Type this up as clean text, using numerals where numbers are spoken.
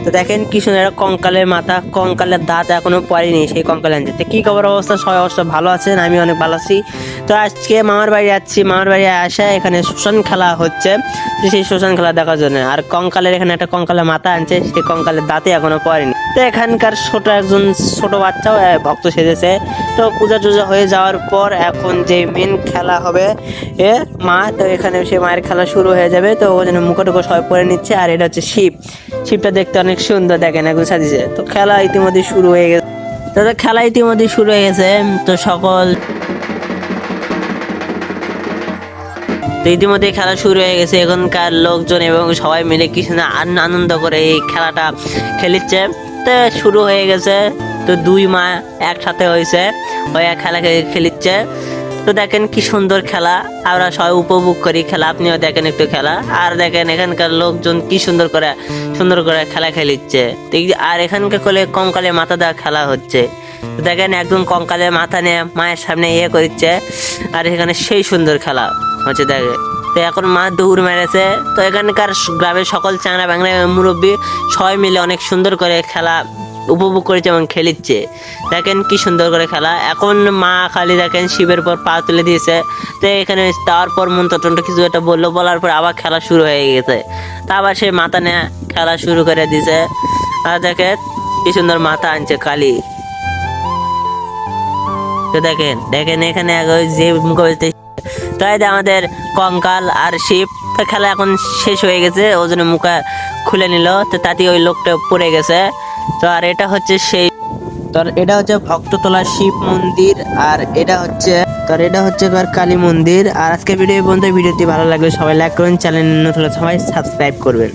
তো দেখেন কি সুন্দর একটা কঙ্কালের মাথা, কঙ্কালের দাঁত এখনো পড়েনি, সেই কঙ্কাল আনছে। তো কি খবর অবস্থা, সবাই অবস্থা ভালো আছেন? আমি অনেক ভালো আছি। তো আজকে মামার বাড়ি যাচ্ছি, মামার বাড়ি আসা এখানে শ্মশান খেলা হচ্ছে, তো সেই শ্মশান খেলা দেখার জন্য। আর কঙ্কালের এখানে একটা কঙ্কালের মাথা আনছে, সেই কঙ্কালের দাঁতে এখনো পড়েনি। তো এখানকার একজন ছোট বাচ্চাও ভক্ত সেজেছে। তো পূজা টুজা হয়ে যাওয়ার পর এখন যে মেন খেলা হবে মা, তো এখানে সে মায়ের খেলা শুরু হয়ে যাবে। তো ওই জন্য মুখোটুকো সবাই পরে নিচ্ছে। আর এটা হচ্ছে শিবটা দেখতে অনেক সুন্দর, দেখেন একদম সাজিয়েছে। তো খেলা ইতিমধ্যে শুরু হয়ে গেছে। তো ইতিমধ্যে খেলা শুরু হয়ে গেছে। এখনকার লোকজন এবং সবাই মিলে কি সুন্দর আনন্দ করে এই খেলাটা খেলিচ্ছে। তো শুরু হয়ে গেছে। তো দুই মা একসাথে হয়েছে, হয়ে খেলা খেলিচ্ছে। তো দেখেন কি সুন্দর খেলা, আমরা সবাই উপভোগ করি খেলা। আপনিও দেখেন একটু খেলা, আর দেখেন এখানকার লোকজন কি সুন্দর করে খেলা খেলিচ্ছে। আর এখানকার কোলে কঙ্কালের মাথা দেওয়া খেলা হচ্ছে। তো দেখেন একদম কঙ্কালের মাথা নিয়ে মায়ের সামনে করছে। আর এখানে সেই সুন্দর খেলা হচ্ছে দেখে। তো এখন মা দৌড় মেরেছে। তো এখানকার গ্রামের সকল চাংড়া বাংলা মুরব্বী সবাই মিলে অনেক সুন্দর করে খেলা উপভোগ করেছে এবং খেলিচ্ছে। দেখেন কি সুন্দর করে খেলা। এখন মা খালি দেখেন শিবের পর পা তুলে দিয়েছে। তো এখানে তারপর মন্ত্রটন্ত্র কিছু একটা বলার পর আবার খেলা শুরু হয়ে গেছে। তা আবার সে মাথা নিয়ে খেলা শুরু করে দিয়েছে। আর দেখেন কি সুন্দর মাথা আনছে কালী। তো দেখেন এখানে যে মুখে তাই আমাদের কঙ্কাল আর শিব। তো খেলা এখন শেষ হয়ে গেছে, ওই জন্য মুখা খুলে নিল। তো তাতে ওই লোকটা পড়ে গেছে। তো আর এটা হচ্ছে ভক্ততলা শিব মন্দির। আর এটা হচ্ছে কালী মন্দির। আর আজকে ভিডিও পর্যন্ত, ভিডিওটি ভালো লাগলে সবাই লাইক করুন, চ্যানেল নতুন সবাই সাবস্ক্রাইব করবেন।